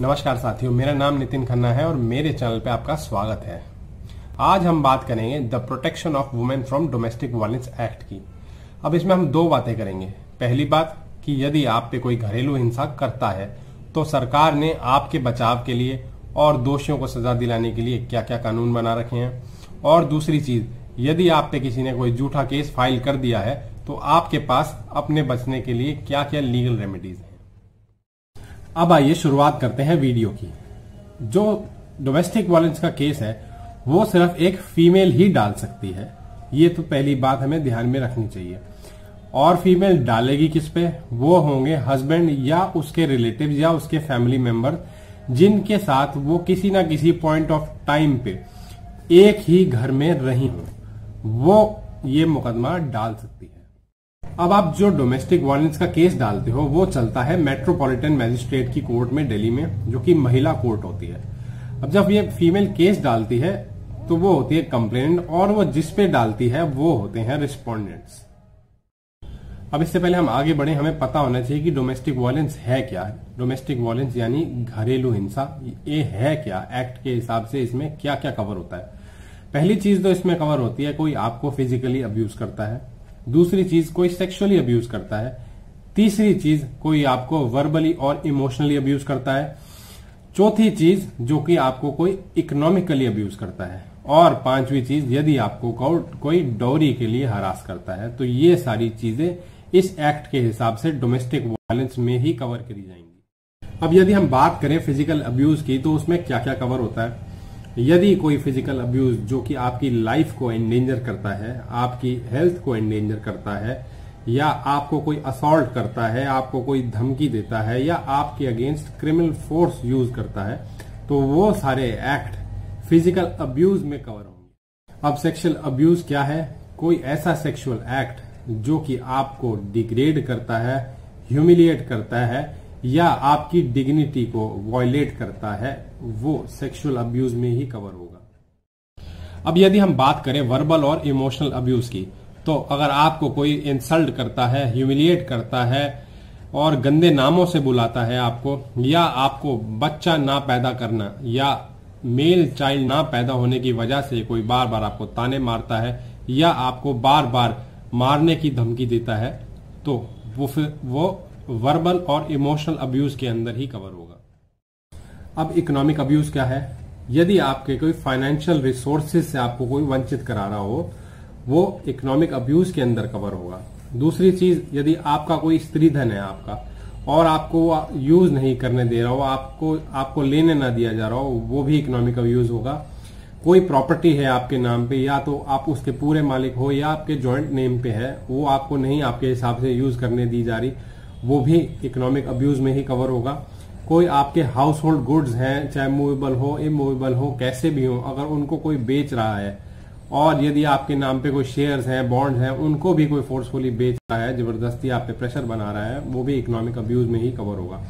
नमस्कार साथियों, मेरा नाम नितिन खन्ना है और मेरे चैनल पे आपका स्वागत है। आज हम बात करेंगे the protection of women from domestic violence act की। अब इसमें हम दो बातें करेंगे। पहली बात कि यदि आप पे कोई घरेलू हिंसा करता है तो सरकार ने आपके बचाव के लिए और दोषियों को सजा दिलाने के लिए क्या क्या कानून बना रखे हैं, और दूसरी चीज, यदि आप पे किसी ने कोई झूठा केस फाइल कर दिया है तो आपके पास अपने बचने के लिए क्या क्या लीगल रेमेडीज हैं। अब आइए शुरुआत करते हैं वीडियो की। जो डोमेस्टिक वायलेंस का केस है वो सिर्फ एक फीमेल ही डाल सकती है, ये तो पहली बात हमें ध्यान में रखनी चाहिए। और फीमेल डालेगी किस पे? वो होंगे हस्बैंड या उसके रिलेटिव्स या उसके फैमिली मेंबर जिनके साथ वो किसी ना किसी पॉइंट ऑफ टाइम पे एक ही घर में रही हो, वो ये मुकदमा डाल सकती है। अब आप जो डोमेस्टिक वायलेंस का केस डालते हो वो चलता है मेट्रोपॉलिटन मैजिस्ट्रेट की कोर्ट में दिल्ली में, जो कि महिला कोर्ट होती है। अब जब ये फीमेल केस डालती है तो वो होती है कंप्लेनेंट, और वो जिस पे डालती है वो होते हैं रिस्पोंडेंट्स। अब इससे पहले हम आगे बढ़े, हमें पता होना चाहिए कि डोमेस्टिक वायलेंस है क्या है। डोमेस्टिक वायलेंस यानी घरेलू हिंसा, ये है क्या? एक्ट के हिसाब से इसमें क्या क्या कवर होता है। पहली चीज तो इसमें कवर होती है कोई आपको फिजिकली अब्यूज करता है, दूसरी चीज कोई सेक्सुअली अब्यूज करता है, तीसरी चीज कोई आपको वर्बली और इमोशनली अब्यूज करता है, चौथी चीज जो कि आपको कोई इकोनॉमिकली अब्यूज करता है, और पांचवी चीज यदि आपको कोई डॉरी के लिए हरास करता है। तो ये सारी चीजें इस एक्ट के हिसाब से डोमेस्टिक वायलेंस में ही कवर करी जाएंगी। अब यदि हम बात करें फिजिकल अब्यूज की तो उसमें क्या क्या कवर होता है। यदि कोई फिजिकल अब्यूज जो कि आपकी लाइफ को एंडेंजर करता है, आपकी हेल्थ को एंडेंजर करता है, या आपको कोई असॉल्ट करता है, आपको कोई धमकी देता है, या आपके अगेंस्ट क्रिमिनल फोर्स यूज करता है, तो वो सारे एक्ट फिजिकल अब्यूज में कवर होंगे। अब सेक्सुअल अब्यूज क्या है? कोई ऐसा सेक्सुअल एक्ट जो कि आपको डिग्रेड करता है, ह्यूमिलिएट करता है, या आपकी डिग्निटी को वॉयलेट करता है, वो सेक्सुअल अब्यूज में ही कवर होगा। अब यदि हम बात करें वर्बल और इमोशनल अब्यूज की, तो अगर आपको कोई इंसल्ट करता है, ह्यूमिलिएट करता है और गंदे नामों से बुलाता है आपको, या आपको बच्चा ना पैदा करना या मेल चाइल्ड ना पैदा होने की वजह से कोई बार बार आपको ताने मारता है, या आपको बार बार मारने की धमकी देता है, तो वो वर्बल और इमोशनल अब्यूज के अंदर ही कवर होगा। अब इकोनॉमिक अब्यूज क्या है? यदि आपके कोई फाइनेंशियल रिसोर्सेज से आपको कोई वंचित करा रहा हो, वो इकोनॉमिक अब्यूज के अंदर कवर होगा। दूसरी चीज, यदि आपका कोई स्त्री धन है आपका और आपको यूज नहीं करने दे रहा हो, आपको लेने ना दिया जा रहा हो, वो भी इकोनॉमिक अब्यूज होगा। कोई प्रॉपर्टी है आपके नाम पे, या तो आप उसके पूरे मालिक हो या आपके जॉइंट नेम पे है, वो आपको नहीं आपके हिसाब से यूज करने दी जा रही, वो भी इकोनॉमिक अब्यूज में ही कवर होगा। कोई आपके हाउस होल्ड गुड्स हैं, चाहे मूवेबल हो इमूवेबल हो कैसे भी हो, अगर उनको कोई बेच रहा है, और यदि आपके नाम पे कोई शेयर्स हैं, बॉन्ड्स हैं, उनको भी कोई फोर्सफुली बेच रहा है, जबरदस्ती आप पे प्रेशर बना रहा है, वो भी इकोनॉमिक अब्यूज में ही कवर होगा।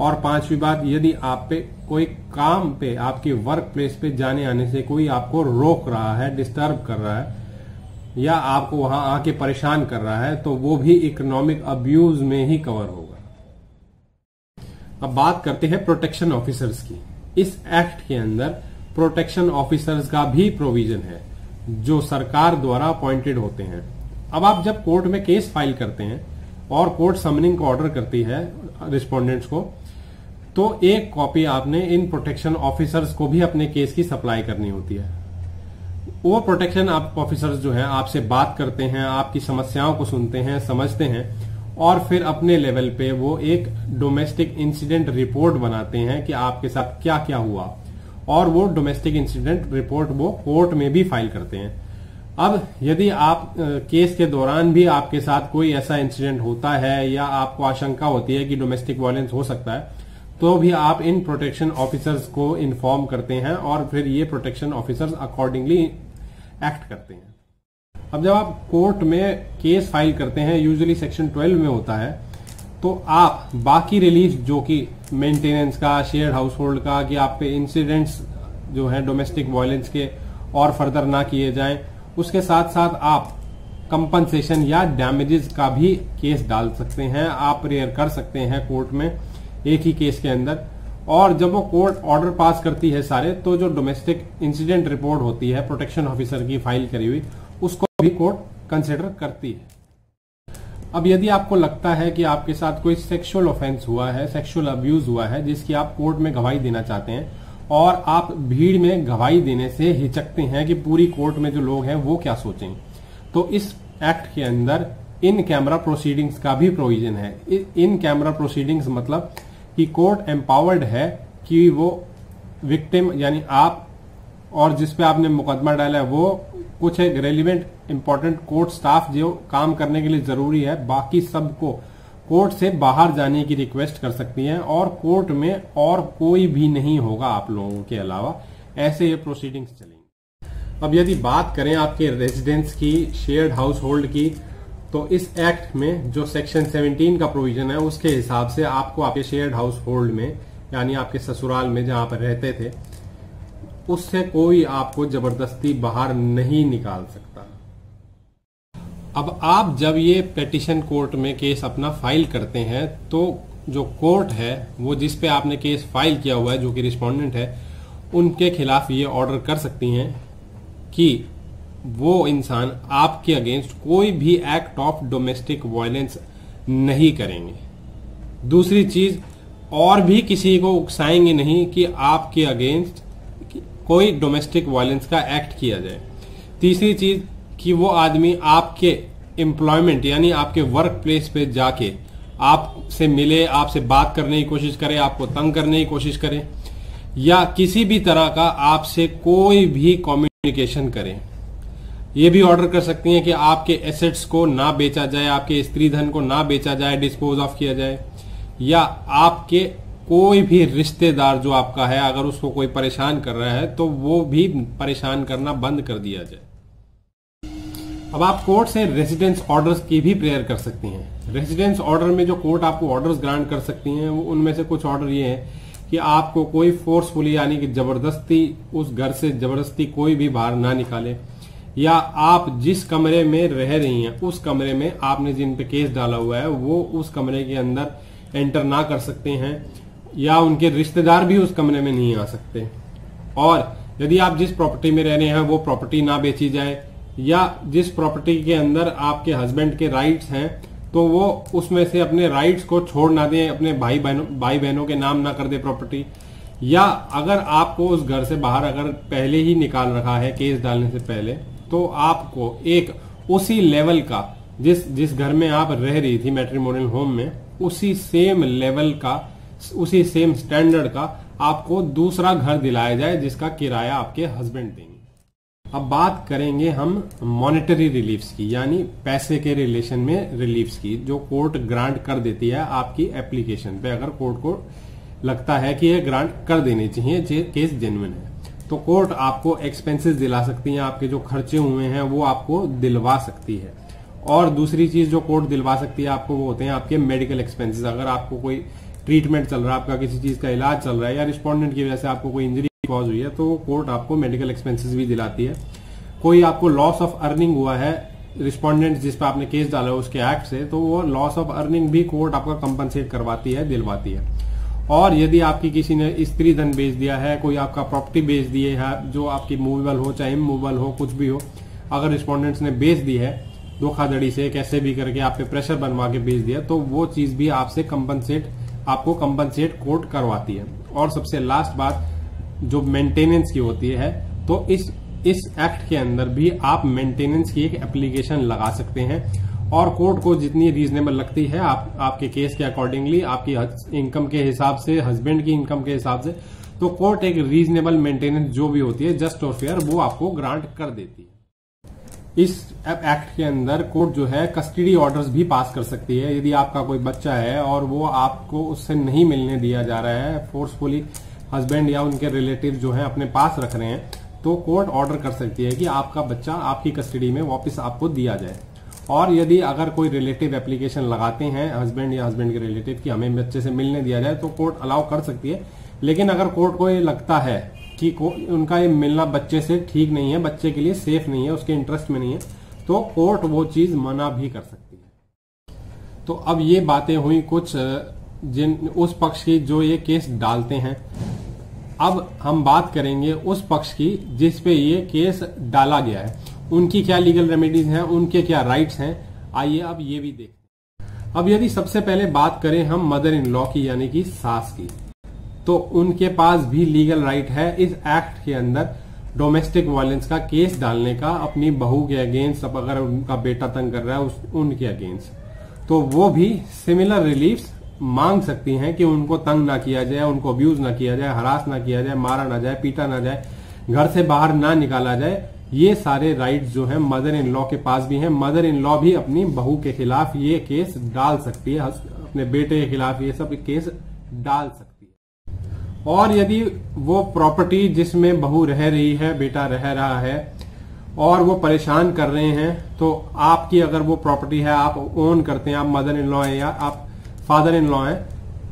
और पांचवी बात, यदि आप पे कोई काम पे, आपके वर्क प्लेस पे जाने आने से कोई आपको रोक रहा है, डिस्टर्ब कर रहा है, या आपको वहां आके परेशान कर रहा है, तो वो भी इकोनॉमिक अब्यूज में ही कवर होगा। अब बात करते हैं प्रोटेक्शन ऑफिसर्स की। इस एक्ट के अंदर प्रोटेक्शन ऑफिसर्स का भी प्रोविजन है जो सरकार द्वारा अपॉइंटेड होते हैं। अब आप जब कोर्ट में केस फाइल करते हैं और कोर्ट समनिंग का ऑर्डर करती है रिस्पोंडेंट्स को, तो एक कॉपी आपने इन प्रोटेक्शन ऑफिसर्स को भी अपने केस की सप्लाई करनी होती है। वो प्रोटेक्शन ऑफिसर्स जो हैं आपसे बात करते हैं, आपकी समस्याओं को सुनते हैं, समझते हैं, और फिर अपने लेवल पे वो एक डोमेस्टिक इंसिडेंट रिपोर्ट बनाते हैं कि आपके साथ क्या क्या हुआ, और वो डोमेस्टिक इंसिडेंट रिपोर्ट वो कोर्ट में भी फाइल करते हैं। अब यदि आप केस के दौरान भी आपके साथ कोई ऐसा इंसिडेंट होता है, या आपको आशंका होती है कि डोमेस्टिक वायलेंस हो सकता है, तो भी आप इन प्रोटेक्शन ऑफिसर्स को इन्फॉर्म करते हैं, और फिर ये प्रोटेक्शन ऑफिसर्स अकॉर्डिंगली एक्ट करते हैं। अब जब आप कोर्ट में केस फाइल करते हैं, यूजुअली सेक्शन 12 में होता है, तो आप बाकी रिलीफ जो कि मेंटेनेंस का, शेयर्ड हाउस होल्ड का, कि आप पे इंसिडेंट्स जो है डोमेस्टिक वायलेंस के और फर्दर ना किए जाएं, उसके साथ साथ आप कंपनसेशन या डैमेजेस का भी केस डाल सकते हैं, आप प्रेयर कर सकते हैं कोर्ट में एक ही केस के अंदर। और जब वो कोर्ट ऑर्डर पास करती है सारे, तो जो डोमेस्टिक इंसिडेंट रिपोर्ट होती है प्रोटेक्शन ऑफिसर की फाइल करी हुई, उसको भी कोर्ट कंसिडर करती है। अब यदि आपको लगता है कि आपके साथ कोई सेक्सुअल ऑफेंस हुआ है, सेक्सुअल अब्यूज हुआ है, जिसकी आप कोर्ट में गवाही देना चाहते हैं और आप भीड़ में गवाही देने से हिचकते हैं कि पूरी कोर्ट में जो लोग हैं वो क्या सोचेंगे, तो इस एक्ट के अंदर इन कैमरा प्रोसीडिंग्स का भी प्रोविजन है। इन कैमरा प्रोसीडिंग्स मतलब कि कोर्ट एम्पावर्ड है कि वो विक्टिम यानी आप और जिस पे आपने मुकदमा डाला है वो कुछ एक रेलिवेंट इंपॉर्टेंट कोर्ट स्टाफ जो काम करने के लिए जरूरी है, बाकी सबको कोर्ट से बाहर जाने की रिक्वेस्ट कर सकती हैं और कोर्ट में और कोई भी नहीं होगा आप लोगों के अलावा। ऐसे ये प्रोसीडिंग्स चलेंगे। अब यदि बात करें आपके रेजिडेंस की, शेयर्ड हाउस होल्ड की, तो इस एक्ट में जो सेक्शन 17 का प्रोविजन है उसके हिसाब से आपको आपके शेयर्ड हाउस होल्ड में यानी आपके ससुराल में जहां पर रहते थे उससे कोई आपको जबरदस्ती बाहर नहीं निकाल सकता। अब आप जब ये पिटीशन कोर्ट में केस अपना फाइल करते हैं तो जो कोर्ट है वो जिस पे आपने केस फाइल किया हुआ है, जो कि रिस्पोंडेंट है, उनके खिलाफ ये ऑर्डर कर सकती हैं कि वो इंसान आपके अगेंस्ट कोई भी एक्ट ऑफ डोमेस्टिक वायलेंस नहीं करेंगे। दूसरी चीज, और भी किसी को उकसाएंगे नहीं कि आपके अगेंस्ट कोई डोमेस्टिक वायलेंस का एक्ट किया जाए। तीसरी चीज कि वो आदमी आपके एम्प्लॉयमेंट यानी आपके वर्क प्लेस पे जाके आपसे मिले, आपसे बात करने की कोशिश करे, आपको तंग करने की कोशिश करे या किसी भी तरह का आपसे कोई भी कम्युनिकेशन करे। ये भी ऑर्डर कर सकती हैं कि आपके एसेट्स को ना बेचा जाए, आपके स्त्री धन को ना बेचा जाए, डिस्पोज ऑफ किया जाए, या आपके कोई भी रिश्तेदार जो आपका है अगर उसको कोई परेशान कर रहा है तो वो भी परेशान करना बंद कर दिया जाए। अब आप कोर्ट से रेजिडेंस ऑर्डर्स की भी प्रेयर कर सकती हैं। रेजिडेंस ऑर्डर में जो कोर्ट आपको ऑर्डर्स ग्रांट कर सकती हैं वो उनमें से कुछ ऑर्डर ये है कि आपको कोई फोर्सफुली यानी कि जबरदस्ती उस घर से जबरदस्ती कोई भी बाहर ना निकाले, या आप जिस कमरे में रह रही हैं उस कमरे में आपने जिन पे केस डाला हुआ है वो उस कमरे के अंदर एंटर ना कर सकते हैं, या उनके रिश्तेदार भी उस कमरे में नहीं आ सकते। और यदि आप जिस प्रॉपर्टी में रह रहे हैं वो प्रॉपर्टी ना बेची जाए, या जिस प्रॉपर्टी के अंदर आपके हस्बैंड के राइट्स हैं तो वो उसमें से अपने राइट्स को छोड़ ना दें, अपने भाई बहनों के नाम ना कर दे प्रॉपर्टी, या अगर आपको उस घर से बाहर अगर पहले ही निकाल रखा है केस डालने से पहले, तो आपको एक उसी लेवल का जिस घर में आप रह रही थी मैट्रिमोनियल होम में, उसी सेम लेवल का, उसी सेम स्टैंडर्ड का आपको दूसरा घर दिलाया जाए जिसका किराया आपके हस्बैंड देंगे। अब बात करेंगे हम मॉनेटरी रिलीफ्स की, यानी पैसे के रिलेशन में रिलीफ्स की, जो कोर्ट ग्रांट कर देती है आपकी एप्लीकेशन पे। अगर कोर्ट को लगता है कि ये ग्रांट कर देनी चाहिए, केस जेन्युइन है, तो कोर्ट आपको एक्सपेंसेस दिला सकती है, आपके जो खर्चे हुए हैं वो आपको दिलवा सकती है। और दूसरी चीज जो कोर्ट दिलवा सकती है आपको वो होते हैं आपके मेडिकल एक्सपेंसेस। अगर आपको कोई ट्रीटमेंट चल रहा है, आपका किसी चीज का इलाज चल रहा है, या रिस्पोंडेंट की वजह से आपको कोई इंजरी कॉज हुई है, तो कोर्ट आपको मेडिकल एक्सपेंसेस भी दिलाती है। कोई आपको लॉस ऑफ अर्निंग हुआ है रिस्पोंडेंट जिस पर आपने केस डाला है उसके एक्ट से, तो वो लॉस ऑफ अर्निंग भी कोर्ट आपका कंपनसेट करवाती है, दिलवाती है। और यदि आपकी किसी ने स्त्री धन बेच दिया है, कोई आपका प्रॉपर्टी बेच दी है जो आपकी मूवेबल हो चाहे इमूवेबल हो, कुछ भी हो, अगर रिस्पोंडेंट्स ने बेच दी है धोखाधड़ी से, कैसे भी करके आप पे प्रेशर बनवा के बेच दिया, तो वो चीज भी आपसे आपको कंपनसेट कोर्ट करवाती है। और सबसे लास्ट बात जो मेंटेनेंस की होती है, तो इस एक्ट के अंदर भी आप मेंटेनेंस की एक एप्लीकेशन लगा सकते हैं और कोर्ट को जितनी रीजनेबल लगती है आपके केस के अकॉर्डिंगली, आपकी इनकम के हिसाब से, हस्बैंड की इनकम के हिसाब से, तो कोर्ट एक रीजनेबल मेंटेनेंस जो भी होती है जस्ट और फेयर वो आपको ग्रांट कर देती है। इस एक्ट के अंदर कोर्ट जो है कस्टडी ऑर्डर्स भी पास कर सकती है। यदि आपका कोई बच्चा है और वो आपको उससे नहीं मिलने दिया जा रहा है, फोर्सफुली हस्बैंड या उनके रिलेटिव जो है अपने पास रख रहे हैं, तो कोर्ट ऑर्डर कर सकती है कि आपका बच्चा आपकी कस्टडी में वापस आपको दिया जाए। और यदि अगर कोई रिलेटिव एप्लीकेशन लगाते हैं हस्बैंड या हस्बैंड के रिलेटिव कि हमें बच्चे से मिलने दिया जाए, तो कोर्ट अलाउ कर सकती है। लेकिन अगर कोर्ट को ये लगता है कि उनका ये मिलना बच्चे से ठीक नहीं है, बच्चे के लिए सेफ नहीं है, उसके इंटरेस्ट में नहीं है, तो कोर्ट वो चीज मना भी कर सकती है। तो अब ये बातें हुई कुछ उस पक्ष की जो ये केस डालते हैं। अब हम बात करेंगे उस पक्ष की जिस पे ये केस डाला गया है, उनकी क्या लीगल रेमेडीज हैं, उनके क्या राइट्स हैं। आइए अब ये भी देखते हैं। अब यदि सबसे पहले बात करें हम मदर इन लॉ की यानी कि सास की, तो उनके पास भी लीगल राइट है इस एक्ट के अंदर डोमेस्टिक वायलेंस का केस डालने का अपनी बहू के अगेंस्ट, अगर उनका बेटा तंग कर रहा है उनके अगेंस्ट, तो वो भी सिमिलर रिलीफ्स मांग सकती हैं कि उनको तंग ना किया जाए, उनको अब्यूज ना किया जाए, हरास ना किया जाए, मारा ना जाए, पीटा ना जाए, घर से बाहर ना निकाला जाए। ये सारे राइट्स जो हैं मदर इन लॉ के पास भी हैं। मदर इन लॉ भी अपनी बहू के खिलाफ ये केस डाल सकती है, अपने बेटे के खिलाफ ये सब केस डाल सकती है। और यदि वो प्रॉपर्टी जिसमें बहू रह रही है, बेटा रह रहा है और वो परेशान कर रहे हैं, तो आपकी अगर वो प्रॉपर्टी है, आप ओन करते हैं, आप मदर इन लॉ है या आप फादर इन लॉ है,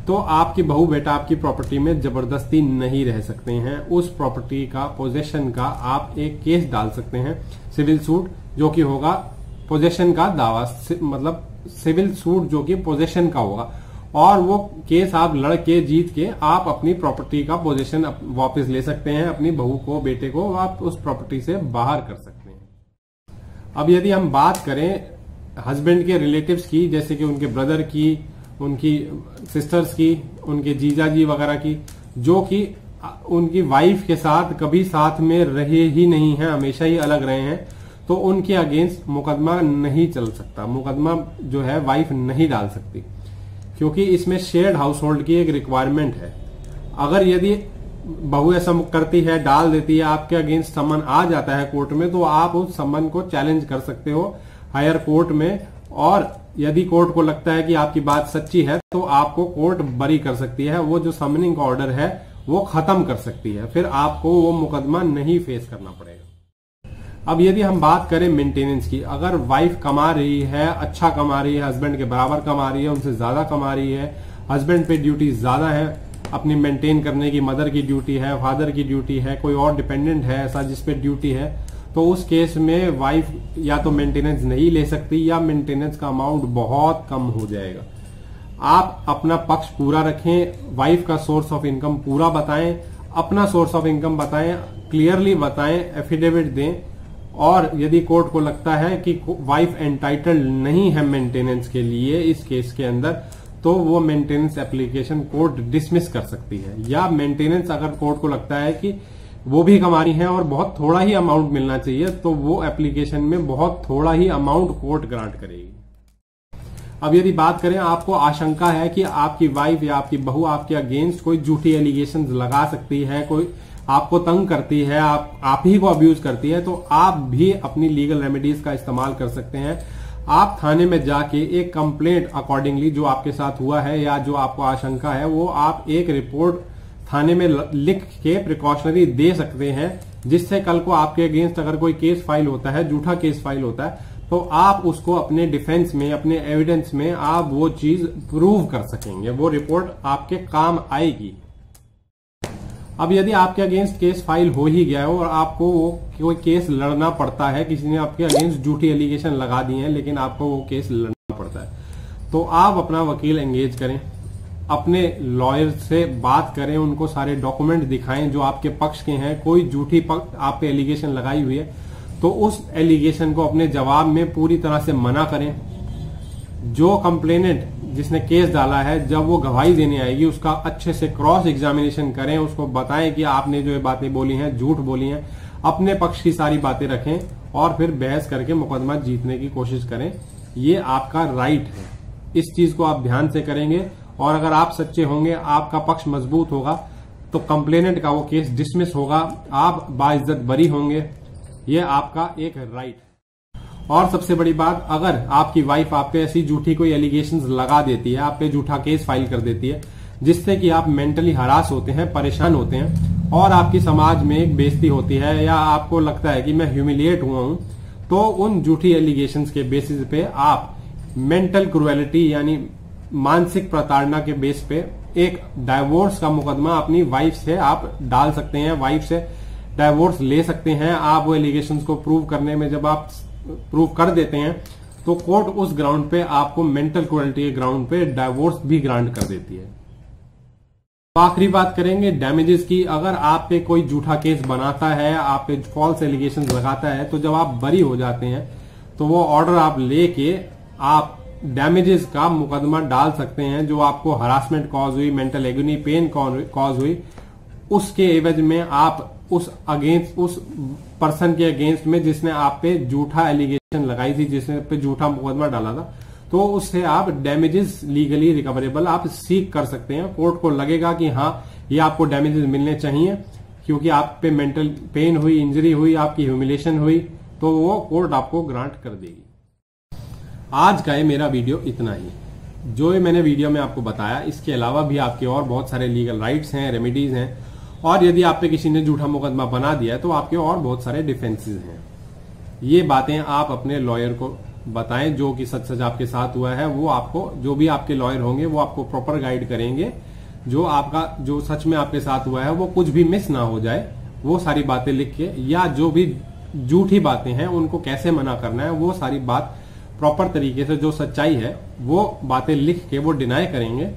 तो आपकी बहू बेटा आपकी प्रॉपर्टी में जबरदस्ती नहीं रह सकते हैं। उस प्रॉपर्टी का पोजेशन का आप एक केस डाल सकते हैं, सिविल सूट, जो कि होगा पोजेशन का दावा, मतलब सिविल सूट जो कि पोजेशन का होगा। और वो केस आप लड़के जीत के आप अपनी प्रॉपर्टी का पोजेशन वापस ले सकते हैं, अपनी बहू को, बेटे को आप उस प्रॉपर्टी से बाहर कर सकते हैं। अब यदि हम बात करें हस्बैंड के रिलेटिव्स की, जैसे कि उनके ब्रदर की, उनकी सिस्टर्स की, उनके जीजाजी वगैरह की, जो कि उनकी वाइफ के साथ कभी साथ में रहे ही नहीं है, हमेशा ही अलग रहे हैं, तो उनके अगेंस्ट मुकदमा नहीं चल सकता। मुकदमा जो है वाइफ नहीं डाल सकती, क्योंकि इसमें शेयर्ड हाउस होल्ड की एक रिक्वायरमेंट है। अगर यदि बहू ऐसा करती है, डाल देती है, आपके अगेंस्ट समन आ जाता है कोर्ट में, तो आप उस समन को चैलेंज कर सकते हो हायर कोर्ट में। और यदि कोर्ट को लगता है कि आपकी बात सच्ची है, तो आपको कोर्ट बरी कर सकती है, वो जो समनिंग का ऑर्डर है वो खत्म कर सकती है, फिर आपको वो मुकदमा नहीं फेस करना पड़ेगा। अब यदि हम बात करें मेंटेनेंस की, अगर वाइफ कमा रही है, अच्छा कमा रही है, हस्बैंड के बराबर कमा रही है, उनसे ज्यादा कमा रही है, हस्बैंड पे ड्यूटी ज्यादा है अपनी मेंटेन करने की, मदर की ड्यूटी है, फादर की ड्यूटी है, कोई और डिपेंडेंट है ऐसा जिसपे ड्यूटी है, तो उस केस में वाइफ या तो मेंटेनेंस नहीं ले सकती या मेंटेनेंस का अमाउंट बहुत कम हो जाएगा। आप अपना पक्ष पूरा रखें, वाइफ का सोर्स ऑफ इनकम पूरा बताएं, अपना सोर्स ऑफ इनकम बताएं, क्लियरली बताएं, एफिडेविट दें। और यदि कोर्ट को लगता है कि वाइफ एंटाइटल्ड नहीं है मेंटेनेंस के लिए इस केस के अंदर, तो वो मेंटेनेंस एप्लीकेशन कोर्ट डिसमिस कर सकती है। या मेंटेनेंस अगर कोर्ट को लगता है कि वो भी कमा रही है और बहुत थोड़ा ही अमाउंट मिलना चाहिए, तो वो एप्लीकेशन में बहुत थोड़ा ही अमाउंट कोर्ट ग्रांट करेगी। अब यदि बात करें, आपको आशंका है कि आपकी वाइफ या आपकी बहू आपके अगेंस्ट कोई झूठी एलिगेशन लगा सकती है, कोई आपको तंग करती है, आप ही को अब्यूज करती है, तो आप भी अपनी लीगल रेमेडीज का इस्तेमाल कर सकते हैं। आप थाने में जाके एक कंप्लेंट अकॉर्डिंगली जो आपके साथ हुआ है या जो आपको आशंका है, वो आप एक रिपोर्ट थाने में लिख के प्रिकॉशनरी दे सकते हैं, जिससे कल को आपके अगेंस्ट अगर कोई केस फाइल होता है, झूठा केस फाइल होता है, तो आप उसको अपने डिफेंस में, अपने एविडेंस में आप वो चीज प्रूव कर सकेंगे, वो रिपोर्ट आपके काम आएगी। अब यदि आपके अगेंस्ट केस फाइल हो ही गया हो और आपको वो कोई केस लड़ना पड़ता है, किसी ने आपके अगेंस्ट झूठी एलिगेशन लगा दी है लेकिन आपको वो केस लड़ना पड़ता है, तो आप अपना वकील एंगेज करें, अपने लॉयर से बात करें, उनको सारे डॉक्यूमेंट दिखाएं जो आपके पक्ष के हैं। कोई झूठी आप पे एलिगेशन लगाई हुई है तो उस एलिगेशन को अपने जवाब में पूरी तरह से मना करें। जो कंप्लेनेंट जिसने केस डाला है, जब वो गवाही देने आएगी, उसका अच्छे से क्रॉस एग्जामिनेशन करें, उसको बताएं कि आपने जो ये बातें बोली हैं झूठ बोली हैं, अपने पक्ष की सारी बातें रखें और फिर बहस करके मुकदमा जीतने की कोशिश करें। ये आपका राइट है, इस चीज को आप ध्यान से करेंगे और अगर आप सच्चे होंगे, आपका पक्ष मजबूत होगा, तो कंप्लेनेंट का वो केस डिसमिस होगा, आप बाइज्जत बरी होंगे। ये आपका एक राइट है। और सबसे बड़ी बात, अगर आपकी वाइफ आप पे ऐसी झूठी कोई एलिगेशंस लगा देती है, आप पे झूठा केस फाइल कर देती है, जिससे कि आप मेंटली हरास होते हैं, परेशान होते हैं और आपकी समाज में एक बेइज्जती होती है या आपको लगता है कि मैं ह्यूमिलिएट हुआ हूं, तो उन झूठी एलिगेशंस के बेसिस पे आप मेंटल क्रुएलिटी यानी मानसिक प्रताड़ना के बेस पे एक डाइवोर्स का मुकदमा अपनी वाइफ से आप डाल सकते हैं, वाइफ से डाइवोर्स ले सकते हैं। आप वो एलिगेशंस को प्रूव करने में जब आप प्रूव कर देते हैं, तो कोर्ट उस ग्राउंड पे आपको मेंटल क्रुएल्टी के ग्राउंड पे डाइवोर्स भी ग्रांट कर देती है। आखिरी बात करेंगे डैमेजेस की। अगर आप पे कोई झूठा केस बनाता है, आप पे फॉल्स एलिगेशन लगाता है, तो जब आप बरी हो जाते हैं तो वो ऑर्डर आप लेके आप डैमेजेस का मुकदमा डाल सकते हैं। जो आपको हरासमेंट कॉज हुई, मेंटल एगोनी, पेन कॉज हुई, उसके एवज में आप उस पर्सन के अगेंस्ट में जिसने आप पे झूठा एलिगेशन लगाई थी, जिसने पे झूठा मुकदमा डाला था, तो उससे आप डैमेजेस लीगली रिकवरेबल आप सीख कर सकते हैं। कोर्ट को लगेगा कि हाँ ये आपको डैमेजेस मिलने चाहिए क्योंकि आप पे मेंटल पेन हुई, इंजरी हुई, आपकी ह्यूमिलेशन हुई, तो वो कोर्ट आपको ग्रांट कर देगी। आज का ये मेरा वीडियो इतना ही। जो ये मैंने वीडियो में आपको बताया, इसके अलावा भी आपके और बहुत सारे लीगल राइट्स हैं, रेमेडीज हैं, और यदि आप पे किसी ने झूठा मुकदमा बना दिया है तो आपके और बहुत सारे डिफेंसेस हैं। ये बातें आप अपने लॉयर को बताएं। जो कि सच सच आपके साथ हुआ है वो आपको, जो भी आपके लॉयर होंगे वो आपको प्रॉपर गाइड करेंगे। जो सच में आपके साथ हुआ है वो कुछ भी मिस ना हो जाए, वो सारी बातें लिख के, या जो भी झूठी बातें हैं उनको कैसे मना करना है, वो सारी बात प्रॉपर तरीके से, जो सच्चाई है वो बातें लिख के वो डिनाई करेंगे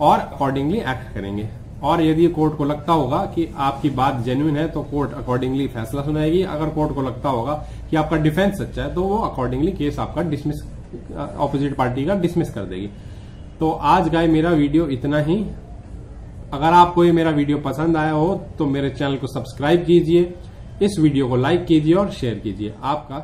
और अकॉर्डिंगली एक्ट करेंगे। और यदि कोर्ट को लगता होगा कि आपकी बात जेन्युइन है तो कोर्ट अकॉर्डिंगली फैसला सुनाएगी। अगर कोर्ट को लगता होगा कि आपका डिफेंस सच्चा है तो वो अकॉर्डिंगली केस आपका डिसमिस, ऑपोजिट पार्टी का डिसमिस कर देगी। तो आज का मेरा वीडियो इतना ही। अगर आपको ये मेरा वीडियो पसंद आया हो तो मेरे चैनल को सब्सक्राइब कीजिए, इस वीडियो को लाइक कीजिए और शेयर कीजिए। आपका